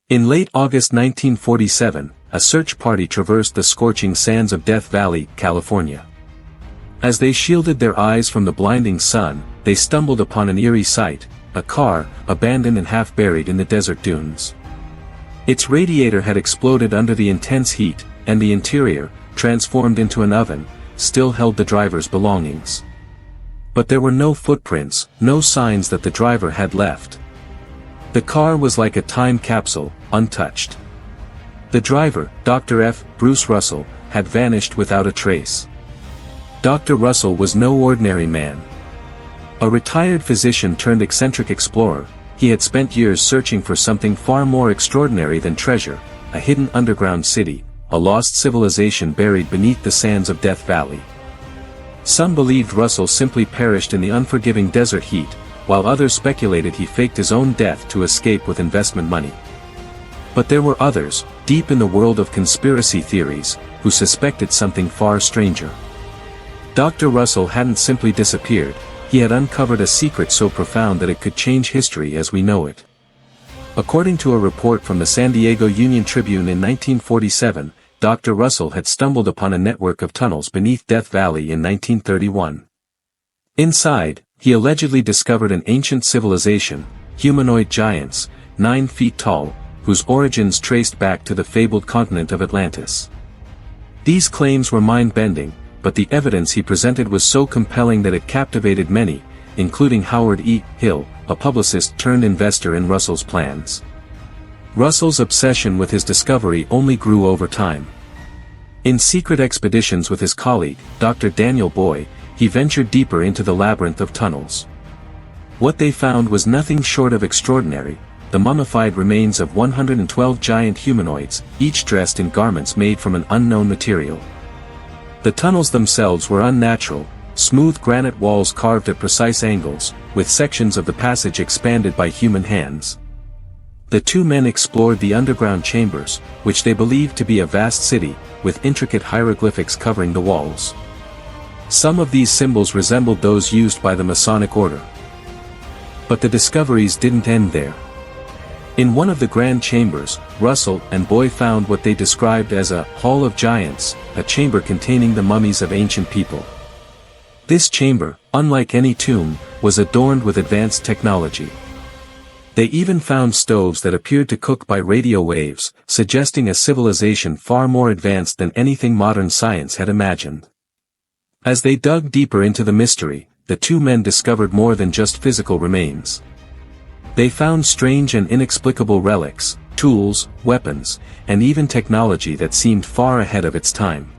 In late August 1947, a search party traversed the scorching sands of Death Valley, California. As they shielded their eyes from the blinding sun, they stumbled upon an eerie sight, a car, abandoned and half buried in the desert dunes. Its radiator had exploded under the intense heat, and the interior, transformed into an oven, still held the driver's belongings. But there were no footprints, no signs that the driver had left. The car was like a time capsule, untouched. The driver, Dr. F. Bruce Russell, had vanished without a trace. Dr. Russell was no ordinary man. A retired physician turned eccentric explorer, he had spent years searching for something far more extraordinary than treasure, a hidden underground city, a lost civilization buried beneath the sands of Death Valley. Some believed Russell simply perished in the unforgiving desert heat, while others speculated he faked his own death to escape with investment money. But there were others, deep in the world of conspiracy theories, who suspected something far stranger. Dr. Russell hadn't simply disappeared, he had uncovered a secret so profound that it could change history as we know it. According to a report from the San Diego Union Tribune in 1947, Dr. Russell had stumbled upon a network of tunnels beneath Death Valley in 1931. Inside, he allegedly discovered an ancient civilization, humanoid giants, 9 feet tall, whose origins traced back to the fabled continent of Atlantis. These claims were mind-bending, but the evidence he presented was so compelling that it captivated many, including Howard E. Hill, a publicist turned investor in Russell's plans. Russell's obsession with his discovery only grew over time. In secret expeditions with his colleague, Dr. Daniel Boy, he ventured deeper into the labyrinth of tunnels. What they found was nothing short of extraordinary, the mummified remains of 112 giant humanoids, each dressed in garments made from an unknown material. The tunnels themselves were unnatural, smooth granite walls carved at precise angles, with sections of the passage expanded by human hands. The two men explored the underground chambers, which they believed to be a vast city, with intricate hieroglyphics covering the walls. Some of these symbols resembled those used by the Masonic Order. But the discoveries didn't end there. In one of the grand chambers, Russell and Boy found what they described as a Hall of Giants, a chamber containing the mummies of ancient people. This chamber, unlike any tomb, was adorned with advanced technology. They even found stoves that appeared to cook by radio waves, suggesting a civilization far more advanced than anything modern science had imagined. As they dug deeper into the mystery, the two men discovered more than just physical remains. They found strange and inexplicable relics, tools, weapons, and even technology that seemed far ahead of its time.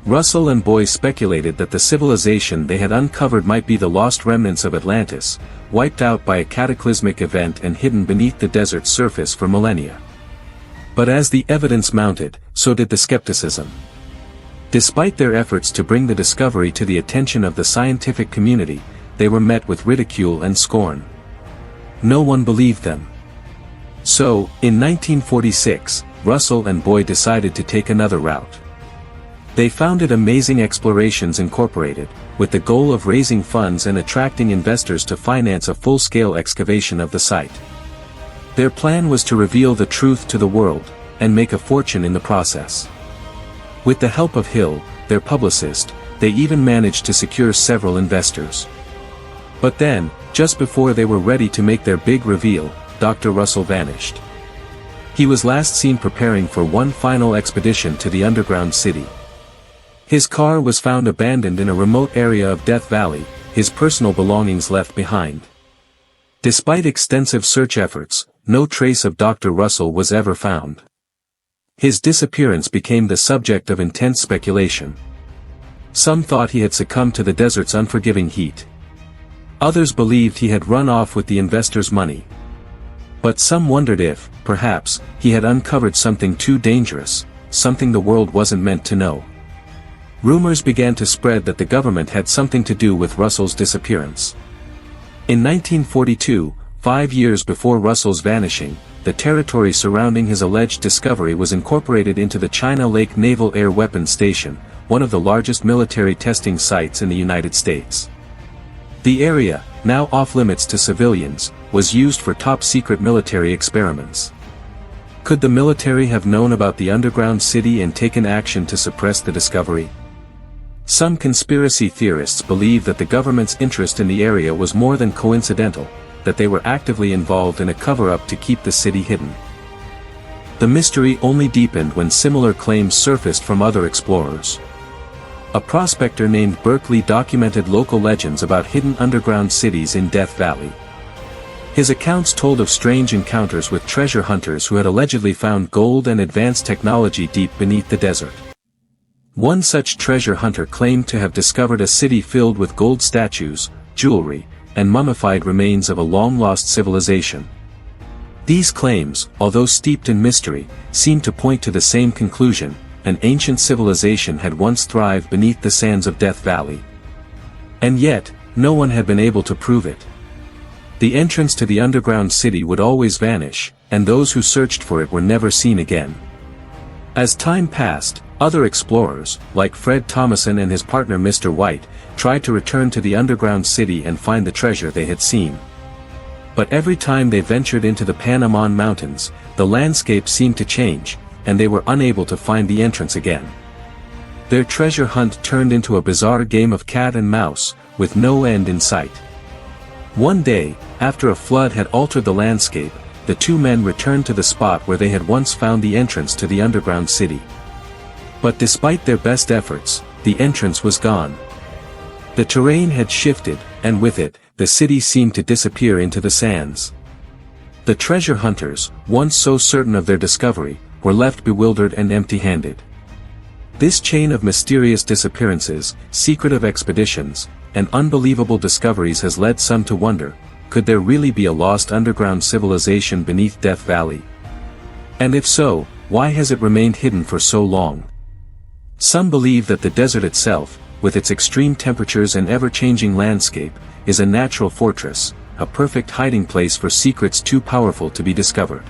Russell and Boy speculated that the civilization they had uncovered might be the lost remnants of Atlantis, wiped out by a cataclysmic event and hidden beneath the desert's surface for millennia. But as the evidence mounted, so did the skepticism. Despite their efforts to bring the discovery to the attention of the scientific community, they were met with ridicule and scorn. No one believed them. So, in 1946, Russell and Boy decided to take another route. They founded Amazing Explorations Incorporated, with the goal of raising funds and attracting investors to finance a full-scale excavation of the site. Their plan was to reveal the truth to the world, and make a fortune in the process. With the help of Hill, their publicist, they even managed to secure several investors. But then, just before they were ready to make their big reveal, Dr. Russell vanished. He was last seen preparing for one final expedition to the underground city. His car was found abandoned in a remote area of Death Valley, his personal belongings left behind. Despite extensive search efforts, no trace of Dr. Russell was ever found. His disappearance became the subject of intense speculation. Some thought he had succumbed to the desert's unforgiving heat. Others believed he had run off with the investors' money. But some wondered if, perhaps, he had uncovered something too dangerous, something the world wasn't meant to know. Rumors began to spread that the government had something to do with Russell's disappearance. In 1942, 5 years before Russell's vanishing, the territory surrounding his alleged discovery was incorporated into the China Lake Naval Air Weapons Station, one of the largest military testing sites in the United States. The area, now off-limits to civilians, was used for top-secret military experiments. Could the military have known about the underground city and taken action to suppress the discovery? Some conspiracy theorists believe that the government's interest in the area was more than coincidental, that they were actively involved in a cover-up to keep the city hidden. The mystery only deepened when similar claims surfaced from other explorers. A prospector named Berkeley documented local legends about hidden underground cities in Death Valley. His accounts told of strange encounters with treasure hunters who had allegedly found gold and advanced technology deep beneath the desert. One such treasure hunter claimed to have discovered a city filled with gold statues, jewelry, and mummified remains of a long-lost civilization. These claims, although steeped in mystery, seemed to point to the same conclusion: an ancient civilization had once thrived beneath the sands of Death Valley. And yet, no one had been able to prove it. The entrance to the underground city would always vanish, and those who searched for it were never seen again. As time passed, other explorers, like Fred Thomason and his partner Mr. White, tried to return to the underground city and find the treasure they had seen. But every time they ventured into the Panamon Mountains, the landscape seemed to change, and they were unable to find the entrance again. Their treasure hunt turned into a bizarre game of cat and mouse, with no end in sight. One day, after a flood had altered the landscape, the two men returned to the spot where they had once found the entrance to the underground city. But despite their best efforts, the entrance was gone. The terrain had shifted, and with it, the city seemed to disappear into the sands. The treasure hunters, once so certain of their discovery, were left bewildered and empty-handed. This chain of mysterious disappearances, secretive expeditions, and unbelievable discoveries has led some to wonder, could there really be a lost underground civilization beneath Death Valley? And if so, why has it remained hidden for so long? Some believe that the desert itself, with its extreme temperatures and ever-changing landscape, is a natural fortress, a perfect hiding place for secrets too powerful to be discovered.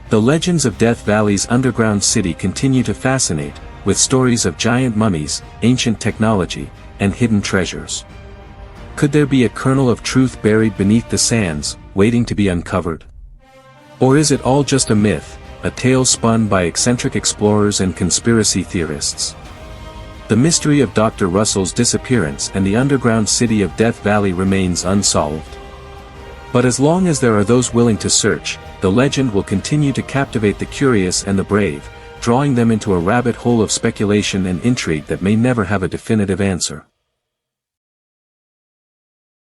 The legends of Death Valley's underground city continue to fascinate, with stories of giant mummies, ancient technology, and hidden treasures. Could there be a kernel of truth buried beneath the sands, waiting to be uncovered? Or is it all just a myth, a tale spun by eccentric explorers and conspiracy theorists? The mystery of Dr. Russell's disappearance and the underground city of Death Valley remains unsolved. But as long as there are those willing to search, the legend will continue to captivate the curious and the brave, drawing them into a rabbit hole of speculation and intrigue that may never have a definitive answer.